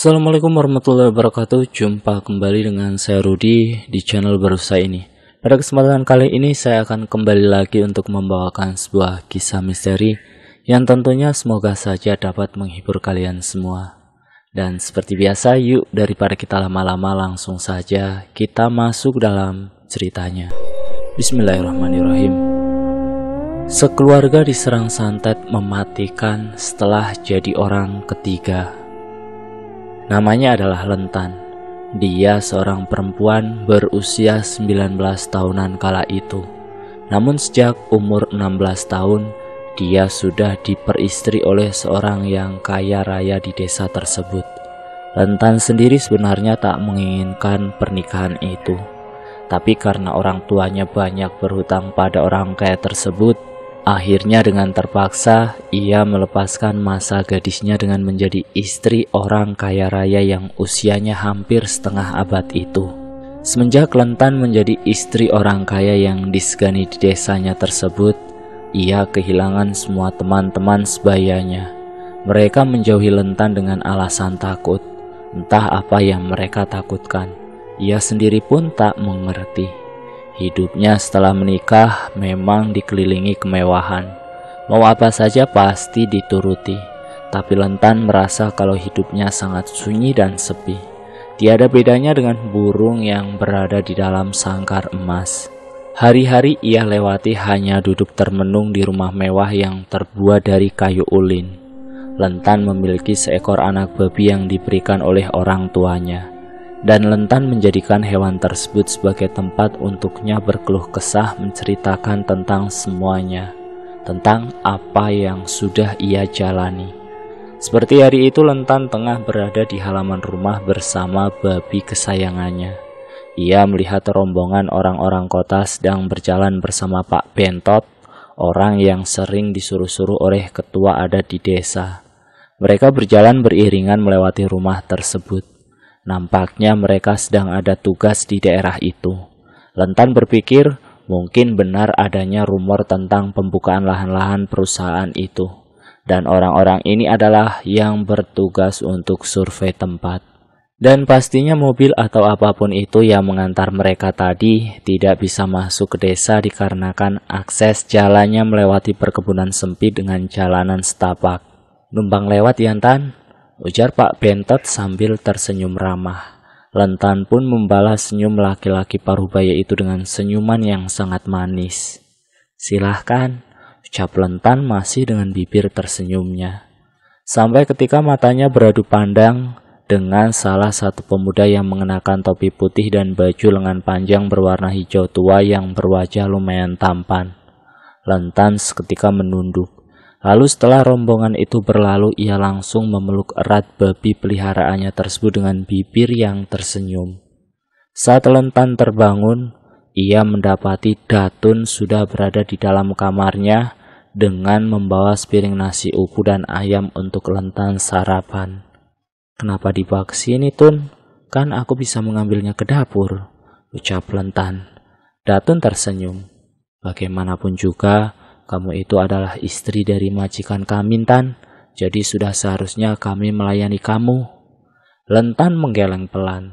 Assalamualaikum warahmatullahi wabarakatuh. Jumpa kembali dengan saya Rudi di channel baru saya ini. Pada kesempatan kali ini saya akan kembali lagi untuk membawakan sebuah kisah misteri yang tentunya semoga saja dapat menghibur kalian semua. Dan seperti biasa, yuk daripada kita lama-lama langsung saja kita masuk dalam ceritanya. Bismillahirrahmanirrahim. Sekeluarga diserang santet mematikan setelah jadi orang ketiga. Namanya adalah Lentan. Dia seorang perempuan berusia 19 tahunan kala itu. Namun sejak umur 16 tahun, dia sudah diperistri oleh seorang yang kaya raya di desa tersebut. Lentan sendiri sebenarnya tak menginginkan pernikahan itu. Tapi karena orang tuanya banyak berhutang pada orang kaya tersebut, akhirnya dengan terpaksa ia melepaskan masa gadisnya dengan menjadi istri orang kaya raya yang usianya hampir setengah abad itu. Semenjak Lentan menjadi istri orang kaya yang disegani di desanya tersebut, ia kehilangan semua teman-teman sebayanya. Mereka menjauhi Lentan dengan alasan takut. Entah apa yang mereka takutkan, ia sendiri pun tak mengerti. Hidupnya setelah menikah memang dikelilingi kemewahan. Mau apa saja pasti dituruti. Tapi Lentan merasa kalau hidupnya sangat sunyi dan sepi. Tiada bedanya dengan burung yang berada di dalam sangkar emas. Hari-hari ia lewati hanya duduk termenung di rumah mewah yang terbuat dari kayu ulin. Lentan memiliki seekor anak babi yang diberikan oleh orang tuanya. Dan Lentan menjadikan hewan tersebut sebagai tempat untuknya berkeluh kesah menceritakan tentang semuanya, tentang apa yang sudah ia jalani. Seperti hari itu Lentan tengah berada di halaman rumah bersama babi kesayangannya. Ia melihat rombongan orang-orang kota sedang berjalan bersama Pak Bentot, orang yang sering disuruh-suruh oleh ketua adat di desa. Mereka berjalan beriringan melewati rumah tersebut. Nampaknya mereka sedang ada tugas di daerah itu. Lentan berpikir mungkin benar adanya rumor tentang pembukaan lahan-lahan perusahaan itu. Dan orang-orang ini adalah yang bertugas untuk survei tempat. Dan pastinya mobil atau apapun itu yang mengantar mereka tadi tidak bisa masuk ke desa dikarenakan akses jalannya melewati perkebunan sempit dengan jalanan setapak. "Numpang lewat ya, Tan?" ujar Pak Bentot sambil tersenyum ramah. Lentan pun membalas senyum laki-laki parubaya itu dengan senyuman yang sangat manis. "Silahkan," ucap Lentan masih dengan bibir tersenyumnya. Sampai ketika matanya beradu pandang dengan salah satu pemuda yang mengenakan topi putih dan baju lengan panjang berwarna hijau tua yang berwajah lumayan tampan. Lentan seketika menunduk. Lalu setelah rombongan itu berlalu, ia langsung memeluk erat babi peliharaannya tersebut dengan bibir yang tersenyum. Saat Lentan terbangun, ia mendapati Datun sudah berada di dalam kamarnya dengan membawa sepiring nasi upu dan ayam untuk Lentan sarapan. "Kenapa dibawa ke sini, Tun? Kan aku bisa mengambilnya ke dapur," ucap Lentan. Datun tersenyum. "Bagaimanapun juga, kamu itu adalah istri dari majikan kami, Tan. Jadi sudah seharusnya kami melayani kamu." Lentan menggeleng pelan.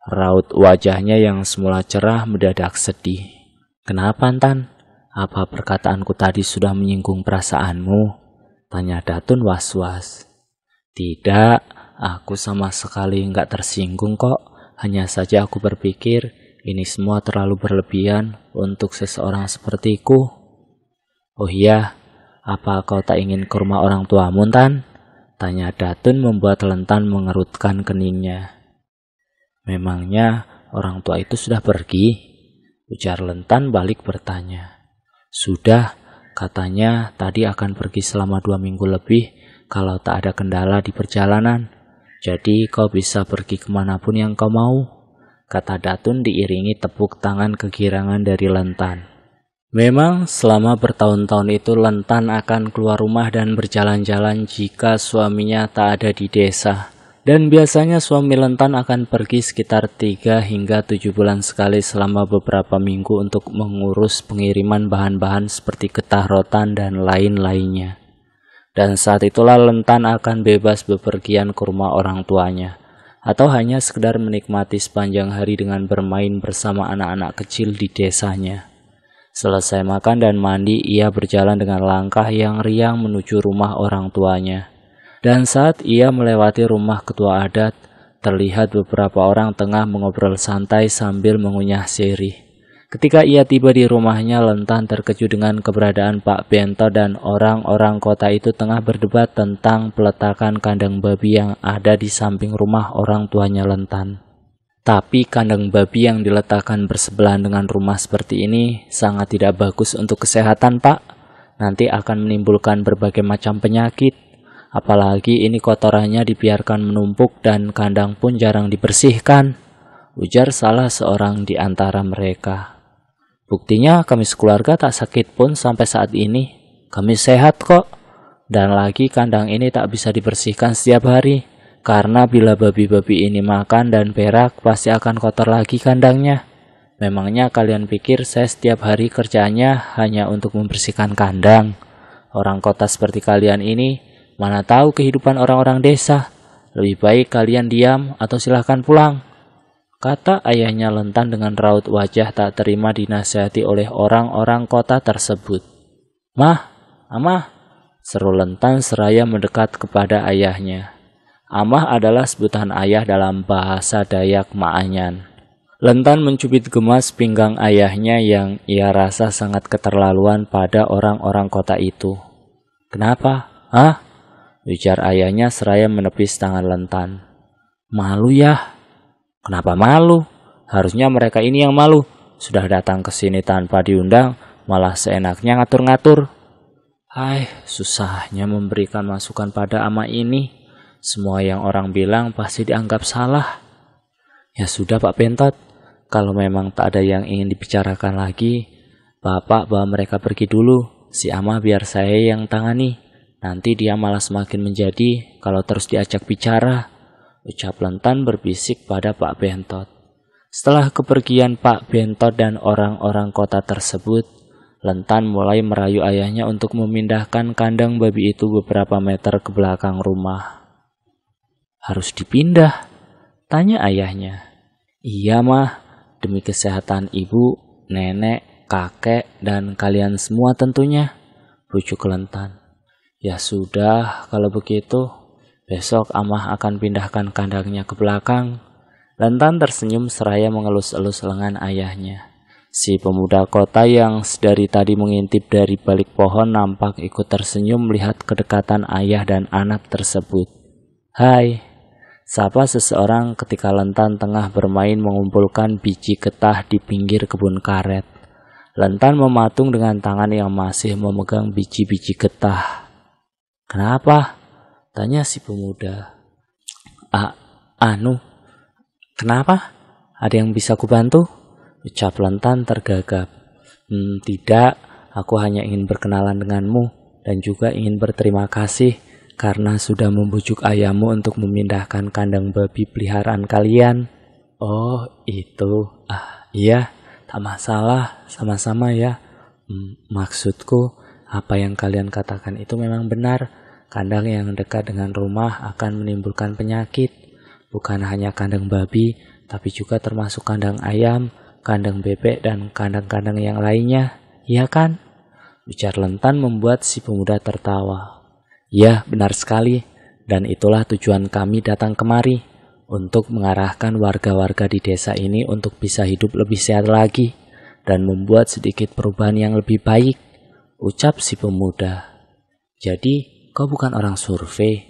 Raut wajahnya yang semula cerah mendadak sedih. "Kenapa, Tan? Apa perkataanku tadi sudah menyinggung perasaanmu?" tanya Datun was-was. "Tidak, aku sama sekali enggak tersinggung kok. Hanya saja aku berpikir ini semua terlalu berlebihan untuk seseorang sepertiku." "Oh iya, apa kau tak ingin ke rumah orang tuamu, Tan?" tanya Datun membuat Lentan mengerutkan keningnya. "Memangnya orang tua itu sudah pergi?" ujar Lentan balik bertanya. "Sudah, katanya tadi akan pergi selama 2 minggu lebih kalau tak ada kendala di perjalanan. Jadi kau bisa pergi kemanapun yang kau mau," kata Datun diiringi tepuk tangan kegirangan dari Lentan. Memang selama bertahun-tahun itu Lentan akan keluar rumah dan berjalan-jalan jika suaminya tak ada di desa. Dan biasanya suami Lentan akan pergi sekitar 3 hingga 7 bulan sekali selama beberapa minggu untuk mengurus pengiriman bahan-bahan seperti getah rotan dan lain-lainnya. Dan saat itulah Lentan akan bebas bepergian ke rumah orang tuanya. atau hanya sekedar menikmati sepanjang hari dengan bermain bersama anak-anak kecil di desanya. Selesai makan dan mandi, ia berjalan dengan langkah yang riang menuju rumah orang tuanya. Dan saat ia melewati rumah ketua adat, terlihat beberapa orang tengah mengobrol santai sambil mengunyah sirih. Ketika ia tiba di rumahnya, Lentan terkejut dengan keberadaan Pak Bento dan orang-orang kota itu tengah berdebat tentang peletakan kandang babi yang ada di samping rumah orang tuanya Lentan. Tapi kandang babi yang diletakkan bersebelahan dengan rumah seperti ini sangat tidak bagus untuk kesehatan, Pak. Nanti akan menimbulkan berbagai macam penyakit. Apalagi ini kotorannya dibiarkan menumpuk dan kandang pun jarang dibersihkan, ujar salah seorang di antara mereka. Buktinya kami sekeluarga tak sakit pun sampai saat ini. Kami sehat kok. Dan lagi kandang ini tak bisa dibersihkan setiap hari. Karena bila babi-babi ini makan dan berak pasti akan kotor lagi kandangnya. Memangnya kalian pikir saya setiap hari kerjaannya hanya untuk membersihkan kandang? Orang kota seperti kalian ini mana tahu kehidupan orang-orang desa. Lebih baik kalian diam atau silahkan pulang, kata ayahnya Lentan dengan raut wajah tak terima dinasihati oleh orang-orang kota tersebut. Mah, Amah, seru Lentan seraya mendekat kepada ayahnya. Amah adalah sebutan ayah dalam bahasa Dayak Maanyan. Lentan mencubit gemas pinggang ayahnya yang ia rasa sangat keterlaluan pada orang-orang kota itu. Kenapa? Hah? Ujar ayahnya seraya menepis tangan Lentan. Malu ya? Kenapa malu? Harusnya mereka ini yang malu. Sudah datang ke sini tanpa diundang, malah seenaknya ngatur-ngatur. Hai, susahnya memberikan masukan pada ama ini. Semua yang orang bilang pasti dianggap salah. Ya sudah Pak Bentot, kalau memang tak ada yang ingin dibicarakan lagi, Bapak bawa mereka pergi dulu. Si ama biar saya yang tangani. Nanti dia malah semakin menjadi kalau terus diajak bicara, ucap Lentan berbisik pada Pak Bentot. Setelah kepergian Pak Bentot dan orang-orang kota tersebut, Lentan mulai merayu ayahnya untuk memindahkan kandang babi itu beberapa meter ke belakang rumah. Harus dipindah? Tanya ayahnya. Iya mah, demi kesehatan ibu, nenek, kakek, dan kalian semua tentunya, bujuk Lentan. Ya sudah, kalau begitu, besok Amah akan pindahkan kandangnya ke belakang. Lentan tersenyum seraya mengelus-elus lengan ayahnya. Si pemuda kota yang sedari tadi mengintip dari balik pohon nampak ikut tersenyum melihat kedekatan ayah dan anak tersebut. Hai, sapa seseorang ketika Lentan tengah bermain mengumpulkan biji getah di pinggir kebun karet. Lentan mematung dengan tangan yang masih memegang biji-biji getah. Kenapa? Tanya si pemuda. Kenapa? Ada yang bisa kubantu? Ucap Lentan tergagap. Tidak, aku hanya ingin berkenalan denganmu dan juga ingin berterima kasih karena sudah membujuk ayahmu untuk memindahkan kandang babi peliharaan kalian. Oh, itu. Iya, tak masalah, sama-sama ya. Maksudku, apa yang kalian katakan itu memang benar. Kandang yang dekat dengan rumah akan menimbulkan penyakit. Bukan hanya kandang babi, tapi juga termasuk kandang ayam, kandang bebek, dan kandang-kandang yang lainnya. Iya kan? Ujar Lentan membuat si pemuda tertawa. Ya, benar sekali. Dan itulah tujuan kami datang kemari. Untuk mengarahkan warga-warga di desa ini untuk bisa hidup lebih sehat lagi. Dan membuat sedikit perubahan yang lebih baik. Ucap si pemuda. Jadi, kau bukan orang survei?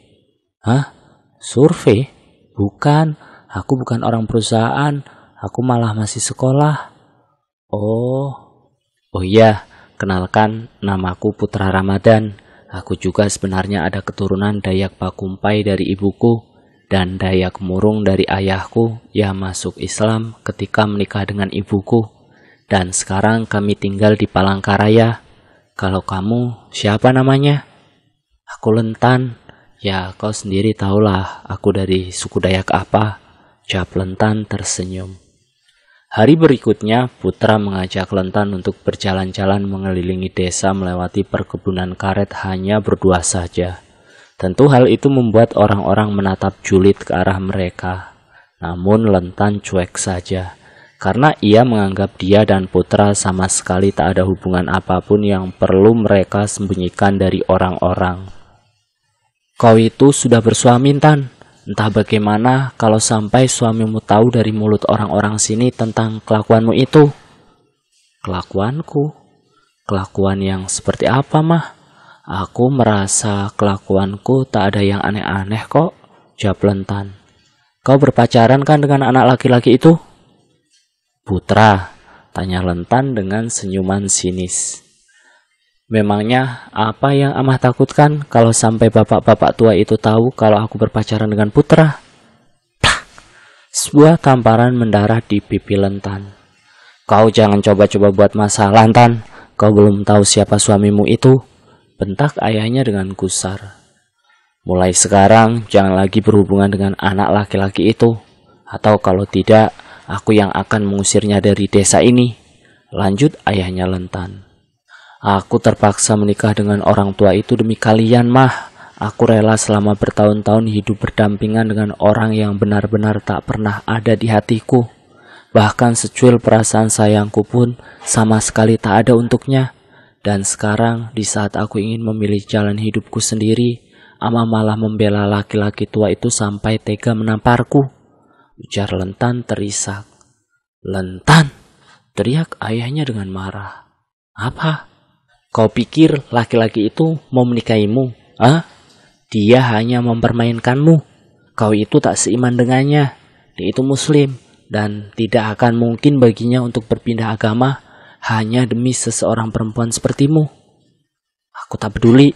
Hah? Survei? Bukan, aku bukan orang perusahaan, aku malah masih sekolah. Oh iya, kenalkan, namaku Putra Ramadan. Aku juga sebenarnya ada keturunan Dayak Pakumpai dari ibuku dan Dayak Murung dari ayahku yang masuk Islam ketika menikah dengan ibuku. Dan sekarang kami tinggal di Palangkaraya. Kalau kamu, siapa namanya? Aku Lentan. Ya, kau sendiri tahulah aku dari suku Dayak apa. Jawab Lentan tersenyum. Hari berikutnya, Putra mengajak Lentan untuk berjalan-jalan mengelilingi desa melewati perkebunan karet hanya berdua saja. Tentu hal itu membuat orang-orang menatap julid ke arah mereka. Namun Lentan cuek saja, karena ia menganggap dia dan Putra sama sekali tak ada hubungan apapun yang perlu mereka sembunyikan dari orang-orang. Kau itu sudah bersuami, Tan. Entah bagaimana kalau sampai suamimu tahu dari mulut orang-orang sini tentang kelakuanmu itu. Kelakuanku? Kelakuan yang seperti apa, Mah? Aku merasa kelakuanku tak ada yang aneh-aneh kok, jawab Lentan. Kau berpacaran kan dengan anak laki-laki itu? Putra, tanya Lentan dengan senyuman sinis. Memangnya apa yang Amah takutkan kalau sampai bapak-bapak tua itu tahu kalau aku berpacaran dengan Putra? Plah! Sebuah tamparan mendarah di pipi Lentan. Kau jangan coba-coba buat masalah, Lentan. Kau belum tahu siapa suamimu itu, bentak ayahnya dengan gusar. Mulai sekarang jangan lagi berhubungan dengan anak laki-laki itu, atau kalau tidak, aku yang akan mengusirnya dari desa ini, lanjut ayahnya Lentan. Aku terpaksa menikah dengan orang tua itu demi kalian, Mah. Aku rela selama bertahun-tahun hidup berdampingan dengan orang yang benar-benar tak pernah ada di hatiku. Bahkan secuil perasaan sayangku pun sama sekali tak ada untuknya. Dan sekarang di saat aku ingin memilih jalan hidupku sendiri, Ama malah membela laki-laki tua itu sampai tega menamparku, ujar Lentan terisak. Lentan, teriak ayahnya dengan marah. Apa? Kau pikir laki-laki itu mau menikahimu? Ah? Dia hanya mempermainkanmu. Kau itu tak seiman dengannya. Dia itu muslim dan tidak akan mungkin baginya untuk berpindah agama hanya demi seseorang perempuan sepertimu. Aku tak peduli.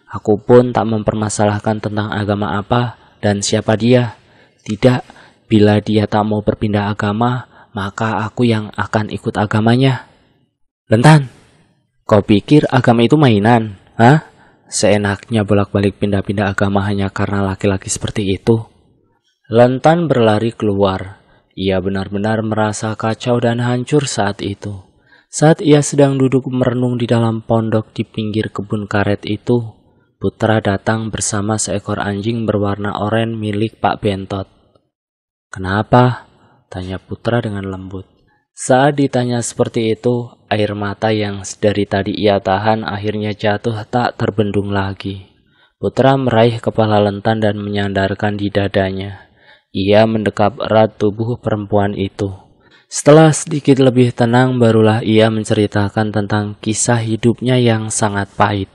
Aku pun tak mempermasalahkan tentang agama apa dan siapa dia. Tidak, bila dia tak mau berpindah agama, maka aku yang akan ikut agamanya. Lentan, kau pikir agama itu mainan? Hah? Seenaknya bolak-balik pindah-pindah agama hanya karena laki-laki seperti itu. Lentan berlari keluar. Ia benar-benar merasa kacau dan hancur saat itu. Saat ia sedang duduk merenung di dalam pondok di pinggir kebun karet itu, Putra datang bersama seekor anjing berwarna oranye milik Pak Bentot. Kenapa? Tanya Putra dengan lembut. Saat ditanya seperti itu, air mata yang dari tadi ia tahan akhirnya jatuh tak terbendung lagi. Putra meraih kepala Lentan dan menyandarkan di dadanya. Ia mendekap erat tubuh perempuan itu. Setelah sedikit lebih tenang, barulah ia menceritakan tentang kisah hidupnya yang sangat pahit.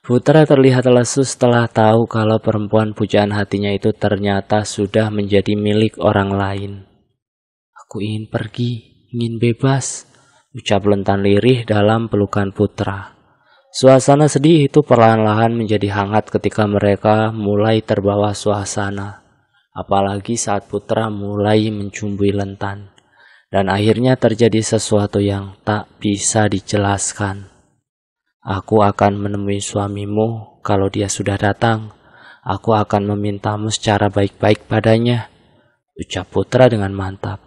Putra terlihat lesu setelah tahu kalau perempuan pujaan hatinya itu ternyata sudah menjadi milik orang lain. Aku ingin pergi, ingin bebas, ucap Lentan lirih dalam pelukan Putra. Suasana sedih itu perlahan-lahan menjadi hangat ketika mereka mulai terbawa suasana. Apalagi saat Putra mulai mencumbui Lentan. Dan akhirnya terjadi sesuatu yang tak bisa dijelaskan. Aku akan menemui suamimu kalau dia sudah datang. Aku akan memintamu secara baik-baik padanya, ucap Putra dengan mantap.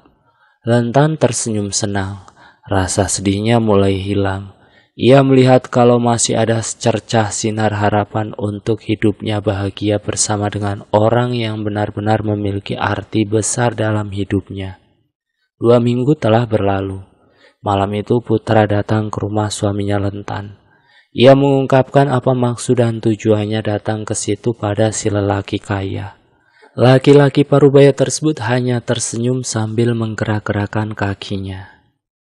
Lentan tersenyum senang. Rasa sedihnya mulai hilang. Ia melihat kalau masih ada secercah sinar harapan untuk hidupnya bahagia bersama dengan orang yang benar-benar memiliki arti besar dalam hidupnya. 2 minggu telah berlalu. Malam itu Putra datang ke rumah suaminya Lentan. Ia mengungkapkan apa maksud dan tujuannya datang ke situ pada si lelaki kaya. Laki-laki parubaya tersebut hanya tersenyum sambil menggerak-gerakkan kakinya.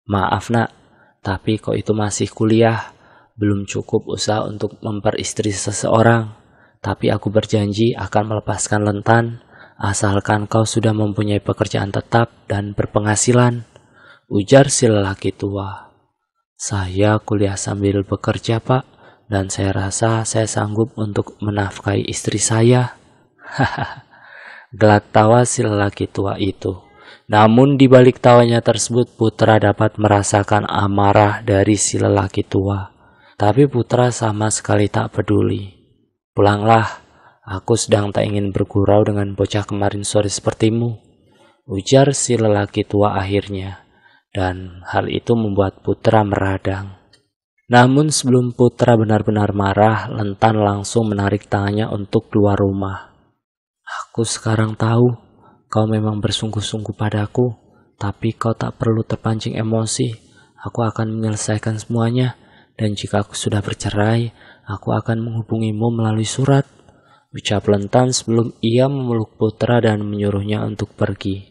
Maaf nak, tapi kok itu masih kuliah, belum cukup usaha untuk memperistri seseorang. Tapi aku berjanji akan melepaskan Lentan, asalkan kau sudah mempunyai pekerjaan tetap dan berpenghasilan, ujar si lelaki tua. Saya kuliah sambil bekerja, Pak, dan saya rasa saya sanggup untuk menafkahi istri saya. Hahaha, gelak tawa si lelaki tua itu. Namun di balik tawanya tersebut Putra dapat merasakan amarah dari si lelaki tua. Tapi Putra sama sekali tak peduli. Pulanglah, aku sedang tak ingin bergurau dengan bocah kemarin sore sepertimu, ujar si lelaki tua akhirnya. Dan hal itu membuat Putra meradang. Namun sebelum Putra benar-benar marah, Lentan langsung menarik tangannya untuk keluar rumah. Aku sekarang tahu kau memang bersungguh-sungguh padaku, tapi kau tak perlu terpancing emosi. Aku akan menyelesaikan semuanya, dan jika aku sudah bercerai, aku akan menghubungimu melalui surat, ucap Lentan sebelum ia memeluk Putra dan menyuruhnya untuk pergi.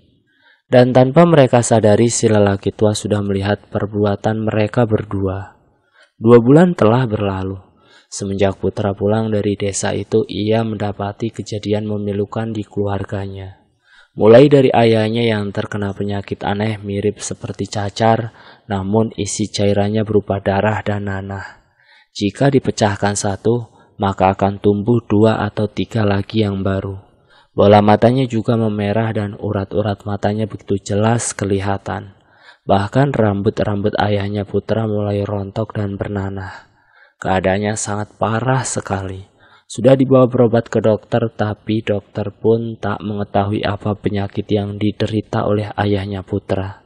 Dan tanpa mereka sadari, si lelaki tua sudah melihat perbuatan mereka berdua. 2 bulan telah berlalu. Semenjak Putra pulang dari desa itu, ia mendapati kejadian memilukan di keluarganya. Mulai dari ayahnya yang terkena penyakit aneh mirip seperti cacar, namun isi cairannya berupa darah dan nanah. Jika dipecahkan satu, maka akan tumbuh 2 atau 3 lagi yang baru. Bola matanya juga memerah dan urat-urat matanya begitu jelas kelihatan. Bahkan rambut-rambut ayahnya Putra mulai rontok dan bernanah. Keadaannya sangat parah sekali. Sudah dibawa berobat ke dokter, tapi dokter pun tak mengetahui apa penyakit yang diderita oleh ayahnya Putra.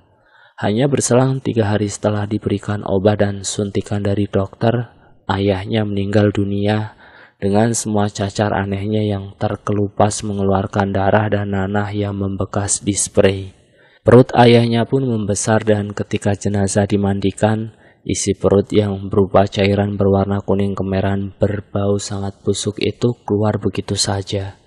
Hanya berselang 3 hari setelah diberikan obat dan suntikan dari dokter, ayahnya meninggal dunia dengan semua cacar anehnya yang terkelupas mengeluarkan darah dan nanah yang membekas di spray. Perut ayahnya pun membesar dan ketika jenazah dimandikan, isi perut yang berupa cairan berwarna kuning kemerahan berbau sangat busuk itu keluar begitu saja,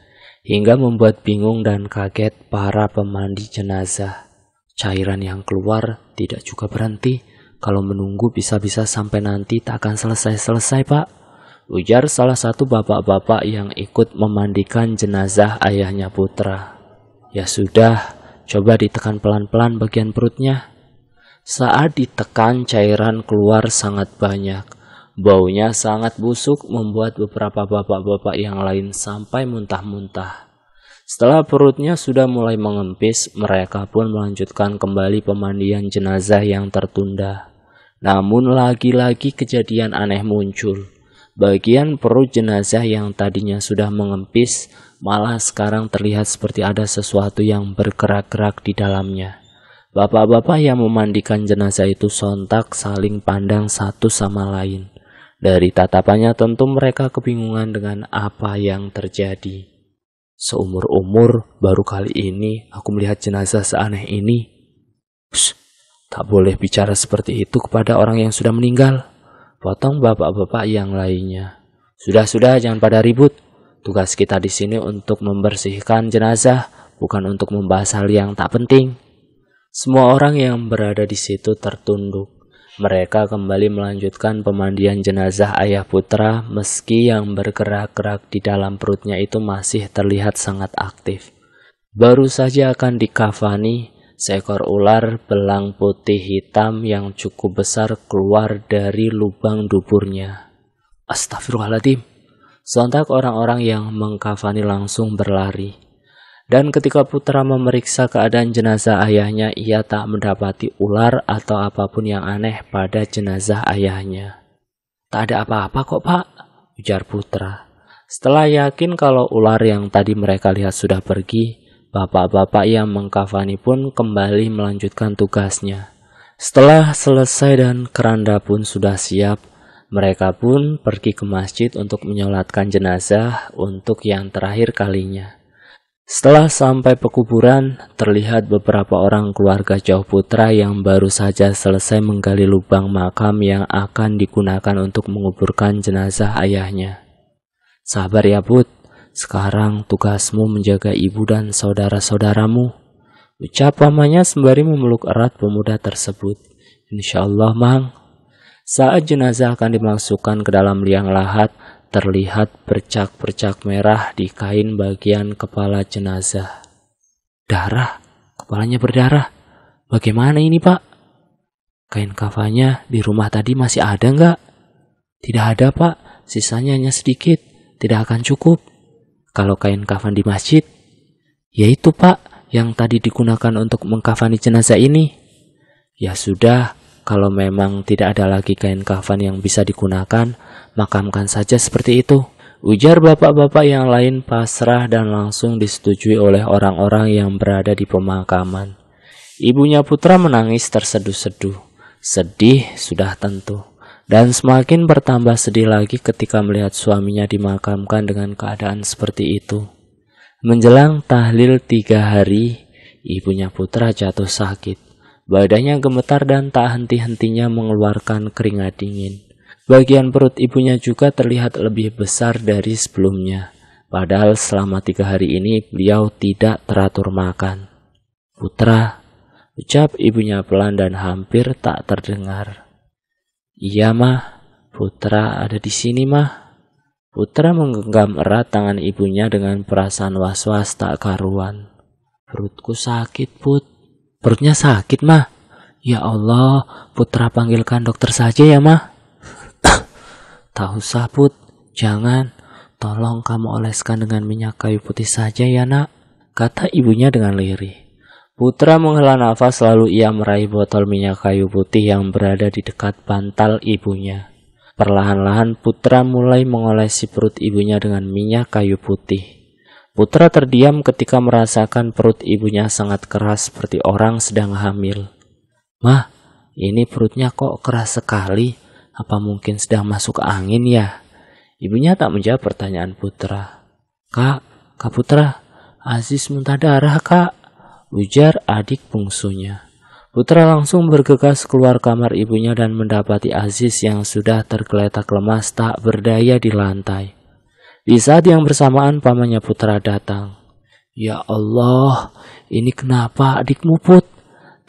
hingga membuat bingung dan kaget para pemandi jenazah. Cairan yang keluar tidak juga berhenti, kalau menunggu bisa-bisa sampai nanti tak akan selesai-selesai, Pak, ujar salah satu bapak-bapak yang ikut memandikan jenazah ayahnya Putra. Ya sudah, coba ditekan pelan-pelan bagian perutnya. Saat ditekan, cairan keluar sangat banyak. Baunya sangat busuk membuat beberapa bapak-bapak yang lain sampai muntah-muntah. Setelah perutnya sudah mulai mengempis, mereka pun melanjutkan kembali pemandian jenazah yang tertunda. Namun lagi-lagi kejadian aneh muncul. Bagian perut jenazah yang tadinya sudah mengempis, malah sekarang terlihat seperti ada sesuatu yang bergerak-gerak di dalamnya. Bapak-bapak yang memandikan jenazah itu sontak saling pandang satu sama lain. Dari tatapannya tentu mereka kebingungan dengan apa yang terjadi. Seumur-umur baru kali ini aku melihat jenazah seaneh ini. Psst, tak boleh bicara seperti itu kepada orang yang sudah meninggal, potong bapak-bapak yang lainnya. Sudah, jangan pada ribut. Tugas kita di sini untuk membersihkan jenazah, bukan untuk membahas hal yang tak penting. Semua orang yang berada di situ tertunduk. Mereka kembali melanjutkan pemandian jenazah ayah Putra meski yang bergerak-gerak di dalam perutnya itu masih terlihat sangat aktif. Baru saja akan dikafani, seekor ular belang putih hitam yang cukup besar keluar dari lubang duburnya. Astagfirullahaladzim. Sontak orang-orang yang mengkafani langsung berlari. Dan ketika Putra memeriksa keadaan jenazah ayahnya, ia tak mendapati ular atau apapun yang aneh pada jenazah ayahnya. Tak ada apa-apa kok, Pak, ujar Putra. Setelah yakin kalau ular yang tadi mereka lihat sudah pergi, bapak-bapak yang mengkafani pun kembali melanjutkan tugasnya. Setelah selesai dan keranda pun sudah siap, mereka pun pergi ke masjid untuk menyolatkan jenazah untuk yang terakhir kalinya. Setelah sampai pekuburan, terlihat beberapa orang keluarga jauh Putra yang baru saja selesai menggali lubang makam yang akan digunakan untuk menguburkan jenazah ayahnya. Sabar ya Put, sekarang tugasmu menjaga ibu dan saudara-saudaramu, ucap pamannya sembari memeluk erat pemuda tersebut. Insyaallah, Mang. Saat jenazah akan dimasukkan ke dalam liang lahat, terlihat bercak-bercak merah di kain bagian kepala jenazah. Darah, kepalanya berdarah. Bagaimana ini, Pak? Kain kafannya di rumah tadi masih ada nggak? Tidak ada, Pak. Sisanya hanya sedikit. Tidak akan cukup. Kalau kain kafan di masjid, yaitu, Pak, yang tadi digunakan untuk mengkafani jenazah ini. Ya sudah, kalau memang tidak ada lagi kain kafan yang bisa digunakan, makamkan saja seperti itu, ujar bapak-bapak yang lain pasrah dan langsung disetujui oleh orang-orang yang berada di pemakaman. Ibunya Putra menangis terseduh-seduh. Sedih sudah tentu. Dan semakin bertambah sedih lagi ketika melihat suaminya dimakamkan dengan keadaan seperti itu. Menjelang tahlil 3 hari, ibunya Putra jatuh sakit. Badannya gemetar dan tak henti-hentinya mengeluarkan keringat dingin. Bagian perut ibunya juga terlihat lebih besar dari sebelumnya. Padahal selama 3 hari ini beliau tidak teratur makan. "Putra," ucap ibunya pelan dan hampir tak terdengar. "Iya mah, Putra ada di sini mah." Putra menggenggam erat tangan ibunya dengan perasaan was-was tak karuan. "Perutku sakit, Put." "Perutnya sakit, Mah?" "Ya Allah, Putra panggilkan dokter saja ya, Mah." "Tak usah, Put. Jangan. Tolong kamu oleskan dengan minyak kayu putih saja ya, Nak," kata ibunya dengan lirih. Putra menghela nafas lalu ia meraih botol minyak kayu putih yang berada di dekat bantal ibunya. Perlahan-lahan Putra mulai mengolesi perut ibunya dengan minyak kayu putih. Putra terdiam ketika merasakan perut ibunya sangat keras seperti orang sedang hamil. "Mah, ini perutnya kok keras sekali? Apa mungkin sedang masuk angin ya?" Ibunya tak menjawab pertanyaan Putra. Kak Putra, Aziz muntah darah, Kak," ujar adik bungsunya. Putra langsung bergegas keluar kamar ibunya dan mendapati Aziz yang sudah tergeletak lemas tak berdaya di lantai. Di saat yang bersamaan pamannya Putra datang. "Ya Allah, ini kenapa adikmu, Put?"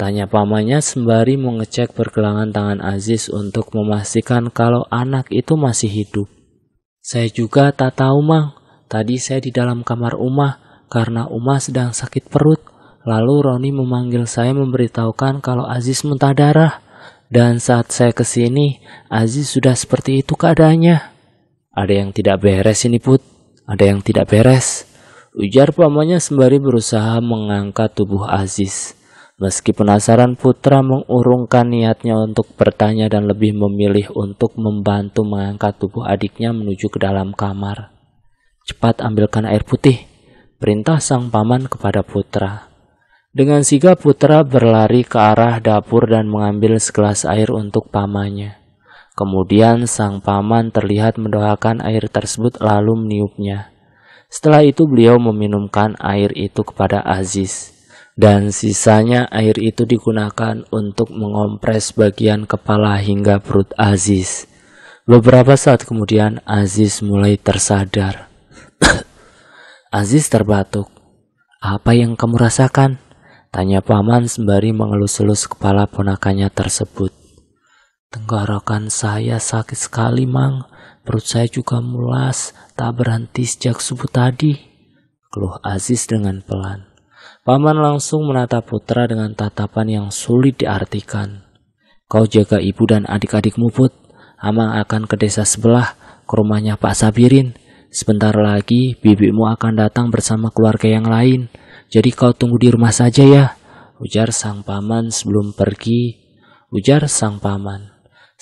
tanya pamannya sembari mengecek pergelangan tangan Aziz untuk memastikan kalau anak itu masih hidup. "Saya juga tak tahu, Mang. Tadi saya di dalam kamar Umah karena Umah sedang sakit perut. Lalu Roni memanggil saya memberitahukan kalau Aziz muntah darah. Dan saat saya kesini, Aziz sudah seperti itu keadaannya." "Ada yang tidak beres ini, Put. Ada yang tidak beres," ujar pamannya sembari berusaha mengangkat tubuh Aziz. Meski penasaran, Putra mengurungkan niatnya untuk bertanya dan lebih memilih untuk membantu mengangkat tubuh adiknya menuju ke dalam kamar. "Cepat ambilkan air putih," perintah sang paman kepada Putra. Dengan sigap Putra berlari ke arah dapur dan mengambil segelas air untuk pamannya. Kemudian sang paman terlihat mendoakan air tersebut lalu meniupnya. Setelah itu beliau meminumkan air itu kepada Aziz. Dan sisanya air itu digunakan untuk mengompres bagian kepala hingga perut Aziz. Beberapa saat kemudian Aziz mulai tersadar. Aziz terbatuk. "Apa yang kamu rasakan?" tanya paman sembari mengelus-elus kepala ponakannya tersebut. "Tenggorokan saya sakit sekali, Mang. Perut saya juga mulas, tak berhenti sejak subuh tadi," keluh Aziz dengan pelan. Paman langsung menatap Putra dengan tatapan yang sulit diartikan. "Kau jaga ibu dan adik-adikmu, Put. Amang akan ke desa sebelah, ke rumahnya Pak Sabirin. Sebentar lagi bibimu akan datang bersama keluarga yang lain. Jadi kau tunggu di rumah saja ya," ujar sang paman sebelum pergi.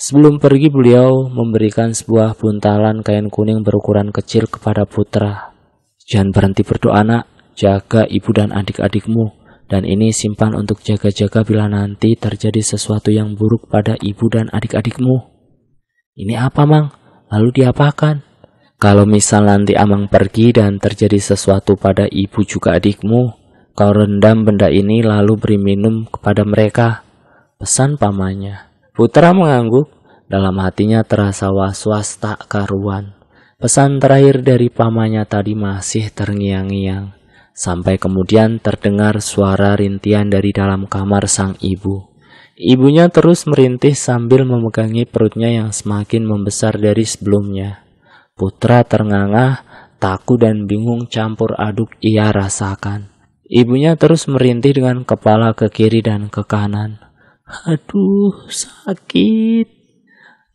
Sebelum pergi beliau memberikan sebuah buntalan kain kuning berukuran kecil kepada Putra. "Jangan berhenti berdoa, Nak. Jaga ibu dan adik-adikmu. Dan ini simpan untuk jaga-jaga bila nanti terjadi sesuatu yang buruk pada ibu dan adik-adikmu." "Ini apa, Mang? Lalu diapakan?" "Kalau misal nanti Amang pergi dan terjadi sesuatu pada ibu juga adikmu, kau rendam benda ini lalu beri minum kepada mereka," pesan pamannya. Putra mengangguk, dalam hatinya terasa was-was tak karuan. Pesan terakhir dari pamannya tadi masih terngiang-ngiang, sampai kemudian terdengar suara rintian dari dalam kamar sang ibu. Ibunya terus merintih sambil memegangi perutnya yang semakin membesar dari sebelumnya. Putra terngangah, takut dan bingung campur aduk ia rasakan. Ibunya terus merintih dengan kepala ke kiri dan ke kanan. "Aduh, sakit.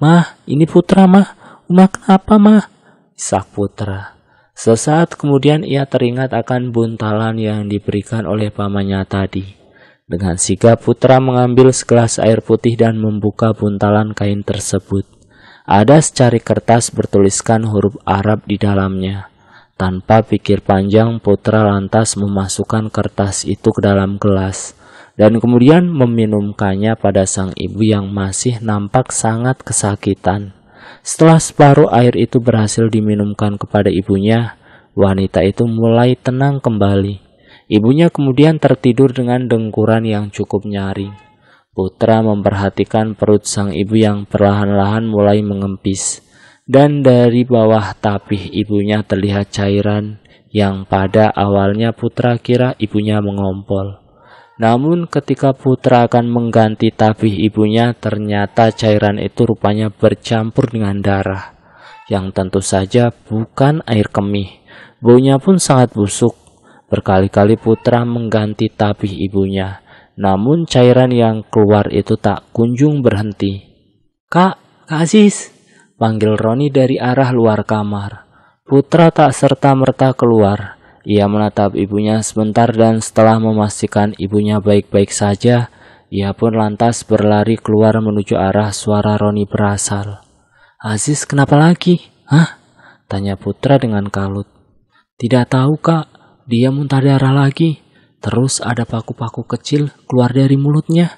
Mah, ini Putra, Mah. Umah kenapa, Mah?" isak Putra. Sesaat kemudian ia teringat akan buntalan yang diberikan oleh pamannya tadi. Dengan sigap Putra mengambil segelas air putih dan membuka buntalan kain tersebut. Ada secari kertas bertuliskan huruf Arab di dalamnya. Tanpa pikir panjang, Putra lantas memasukkan kertas itu ke dalam gelas dan kemudian meminumkannya pada sang ibu yang masih nampak sangat kesakitan. Setelah separuh air itu berhasil diminumkan kepada ibunya, wanita itu mulai tenang kembali. Ibunya kemudian tertidur dengan dengkuran yang cukup nyaring. Putra memperhatikan perut sang ibu yang perlahan-lahan mulai mengempis. Dan dari bawah tapih ibunya terlihat cairan yang pada awalnya Putra kira ibunya mengompol. Namun ketika Putra akan mengganti tapih ibunya, ternyata cairan itu rupanya bercampur dengan darah. Yang tentu saja bukan air kemih. Baunya pun sangat busuk. Berkali-kali Putra mengganti tapih ibunya, namun cairan yang keluar itu tak kunjung berhenti. Kak Aziz, panggil Roni dari arah luar kamar. Putra tak serta-merta keluar. Ia menatap ibunya sebentar dan setelah memastikan ibunya baik-baik saja, ia pun lantas berlari keluar menuju arah suara Roni berasal. Aziz, kenapa lagi? Hah? Tanya Putra dengan kalut. Tidak tahu, Kak. Dia muntah darah lagi. Terus ada paku-paku kecil keluar dari mulutnya.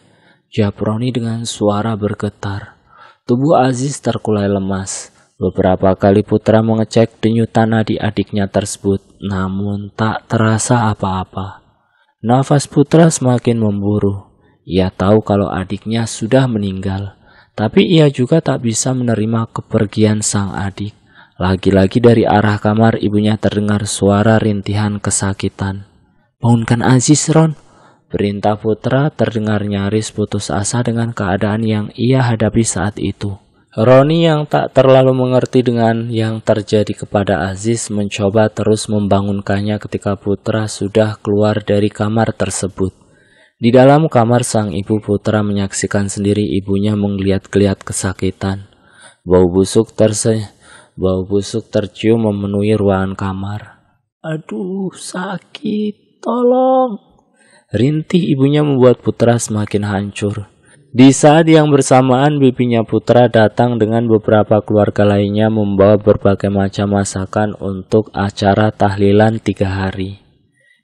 Jawab Roni dengan suara bergetar. Tubuh Aziz terkulai lemas. Beberapa kali Putra mengecek denyutan nadi adiknya tersebut, namun tak terasa apa-apa. Nafas Putra semakin memburu. Ia tahu kalau adiknya sudah meninggal, tapi ia juga tak bisa menerima kepergian sang adik. Lagi-lagi dari arah kamar ibunya terdengar suara rintihan kesakitan. Bangunkan Aziz, Ron. Perintah Putra terdengar nyaris putus asa dengan keadaan yang ia hadapi saat itu. Roni yang tak terlalu mengerti dengan yang terjadi kepada Aziz mencoba terus membangunkannya ketika Putra sudah keluar dari kamar tersebut. Di dalam kamar sang ibu, Putra menyaksikan sendiri ibunya menggeliat-geliat kesakitan. Bau busuk tercium memenuhi ruangan kamar. Aduh, sakit, tolong. Rintih ibunya membuat Putra semakin hancur. Di saat yang bersamaan, bibinya Putra datang dengan beberapa keluarga lainnya membawa berbagai macam masakan untuk acara tahlilan 3 hari.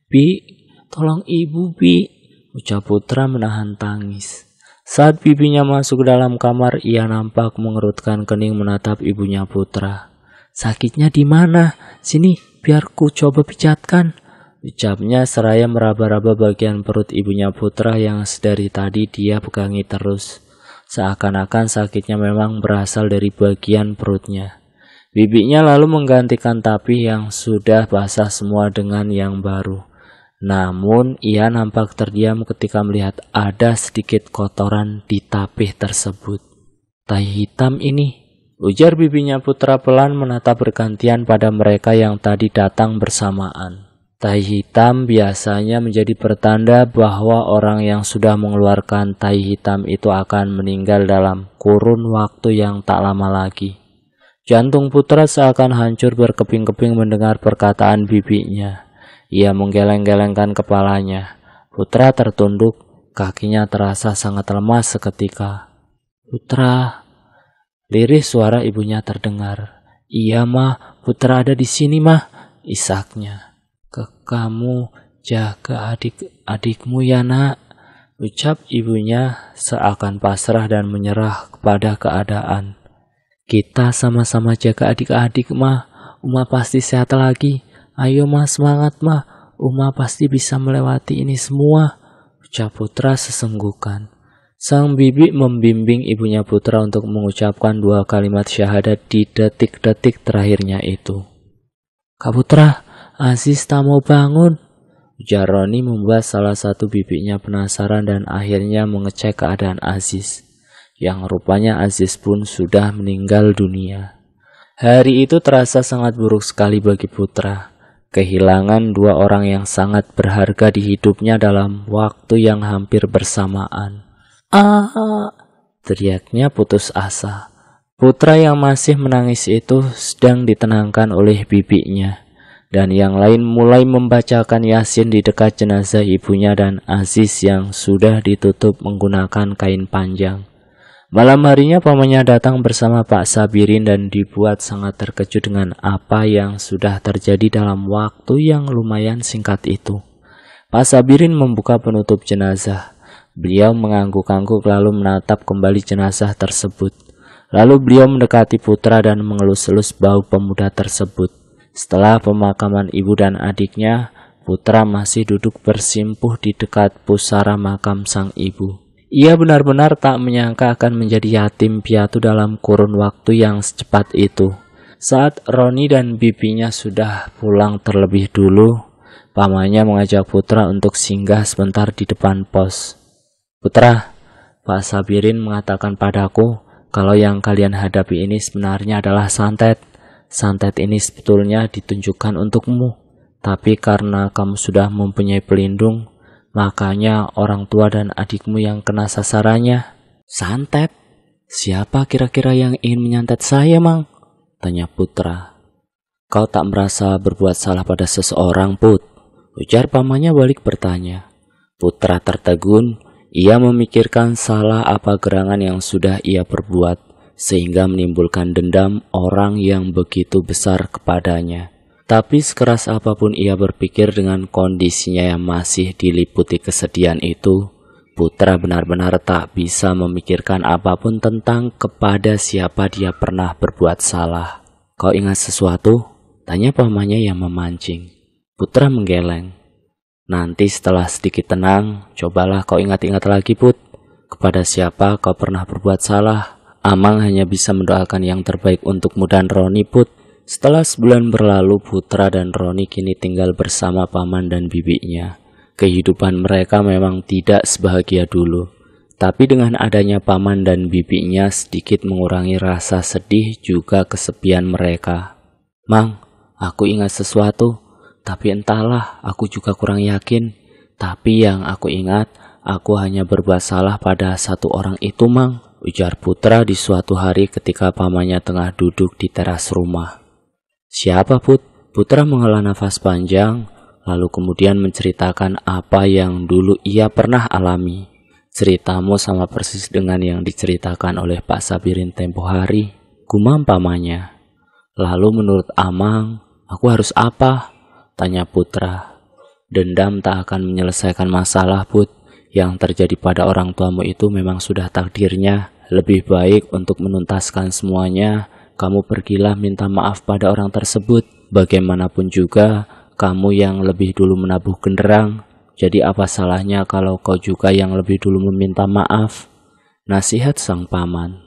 Bi, tolong ibu, Bi, ucap Putra menahan tangis. Saat bibinya masuk ke dalam kamar, ia nampak mengerutkan kening menatap ibunya Putra. Sakitnya di mana? Sini, biar ku coba pijatkan. Ucapnya seraya meraba-raba bagian perut ibunya Putra yang sedari tadi dia pegangi terus. Seakan-akan sakitnya memang berasal dari bagian perutnya. Bibinya lalu menggantikan tapih yang sudah basah semua dengan yang baru. Namun ia nampak terdiam ketika melihat ada sedikit kotoran di tapih tersebut. Tai hitam ini, ujar bibinya Putra pelan menatap bergantian pada mereka yang tadi datang bersamaan. Tai hitam biasanya menjadi pertanda bahwa orang yang sudah mengeluarkan tai hitam itu akan meninggal dalam kurun waktu yang tak lama lagi. Jantung Putra seakan hancur berkeping-keping mendengar perkataan bibinya. Ia menggeleng-gelengkan kepalanya. Putra tertunduk, kakinya terasa sangat lemas seketika. Putra, lirih suara ibunya terdengar. Iya mah, Putra ada di sini mah, isaknya. Kamu jaga adik-adikmu ya nak, ucap ibunya seakan pasrah dan menyerah kepada keadaan. Kita sama-sama jaga adik-adik mah, Uma pasti sehat lagi. Ayo mah semangat mah, Uma pasti bisa melewati ini semua, ucap Putra sesenggukan. Sang bibi membimbing ibunya Putra untuk mengucapkan 2 kalimat syahadat di detik-detik terakhirnya itu. Kak Putra, Aziz tak mau bangun, ujar Roni membuat salah satu bibinya penasaran dan akhirnya mengecek keadaan Aziz. Yang rupanya Aziz pun sudah meninggal dunia. Hari itu terasa sangat buruk sekali bagi Putra. Kehilangan 2 orang yang sangat berharga di hidupnya dalam waktu yang hampir bersamaan. Teriaknya putus asa. Putra yang masih menangis itu sedang ditenangkan oleh bibinya. Dan yang lain mulai membacakan Yasin di dekat jenazah ibunya dan Aziz yang sudah ditutup menggunakan kain panjang. Malam harinya pamannya datang bersama Pak Sabirin dan dibuat sangat terkejut dengan apa yang sudah terjadi dalam waktu yang lumayan singkat itu. Pak Sabirin membuka penutup jenazah. Beliau mengangguk-angguk lalu menatap kembali jenazah tersebut. Lalu beliau mendekati Putra dan mengelus-elus bau pemuda tersebut. Setelah pemakaman ibu dan adiknya, Putra masih duduk bersimpuh di dekat pusara makam sang ibu. Ia benar-benar tak menyangka akan menjadi yatim piatu dalam kurun waktu yang secepat itu. Saat Roni dan bibinya sudah pulang terlebih dulu, pamannya mengajak Putra untuk singgah sebentar di depan pos. "Putra, Pak Sabirin mengatakan padaku kalau yang kalian hadapi ini sebenarnya adalah santet. Santet ini sebetulnya ditunjukkan untukmu, tapi karena kamu sudah mempunyai pelindung, makanya orang tua dan adikmu yang kena sasarannya." "Santet? Siapa kira-kira yang ingin menyantet saya, Mang?" tanya Putra. "Kau tak merasa berbuat salah pada seseorang, Put?" ujar pamannya balik bertanya. Putra tertegun. Ia memikirkan salah apa gerangan yang sudah ia perbuat, sehingga menimbulkan dendam orang yang begitu besar kepadanya. Tapi sekeras apapun ia berpikir dengan kondisinya yang masih diliputi kesedihan itu, Putra benar-benar tak bisa memikirkan apapun tentang kepada siapa dia pernah berbuat salah. "Kau ingat sesuatu?" tanya pamannya yang memancing. Putra menggeleng. "Nanti setelah sedikit tenang, cobalah kau ingat-ingat lagi, Put. Kepada siapa kau pernah berbuat salah? Amang hanya bisa mendoakan yang terbaik untukmu dan Roni, Put." Setelah sebulan berlalu, Putra dan Roni kini tinggal bersama paman dan bibinya. Kehidupan mereka memang tidak sebahagia dulu, tapi dengan adanya paman dan bibinya sedikit mengurangi rasa sedih juga kesepian mereka. "Mang, aku ingat sesuatu, tapi entahlah, aku juga kurang yakin. Tapi yang aku ingat, aku hanya berbuat salah pada satu orang itu, Mang," ujar Putra di suatu hari ketika pamannya tengah duduk di teras rumah. "Siapa, Put?" Putra menghela nafas panjang, lalu kemudian menceritakan apa yang dulu ia pernah alami. "Ceritamu sama persis dengan yang diceritakan oleh Pak Sabirin tempo hari," gumam pamannya. "Lalu menurut Amang, aku harus apa?" tanya Putra. "Dendam tak akan menyelesaikan masalah, Put. Yang terjadi pada orang tuamu itu memang sudah takdirnya. Lebih baik untuk menuntaskan semuanya, kamu pergilah minta maaf pada orang tersebut. Bagaimanapun juga, kamu yang lebih dulu menabuh genderang. Jadi apa salahnya kalau kau juga yang lebih dulu meminta maaf?" Nasihat sang paman.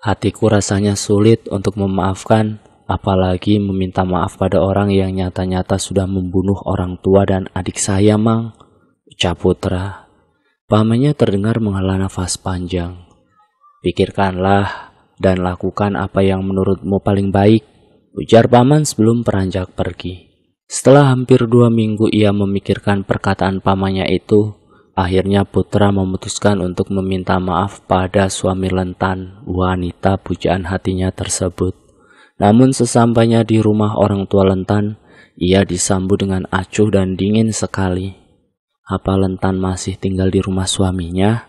Hatiku rasanya sulit untuk memaafkan, apalagi meminta maaf pada orang yang nyata-nyata sudah membunuh orang tua dan adik saya, Mang, ucap Putra. Pamannya terdengar menghela nafas panjang. "Pikirkanlah dan lakukan apa yang menurutmu paling baik," ujar paman sebelum beranjak pergi. Setelah hampir 2 minggu ia memikirkan perkataan pamannya itu, akhirnya Putra memutuskan untuk meminta maaf pada suami Lentan, wanita pujaan hatinya tersebut. Namun sesampainya di rumah orang tua Lentan, ia disambut dengan acuh dan dingin sekali. "Apa Lentan masih tinggal di rumah suaminya?"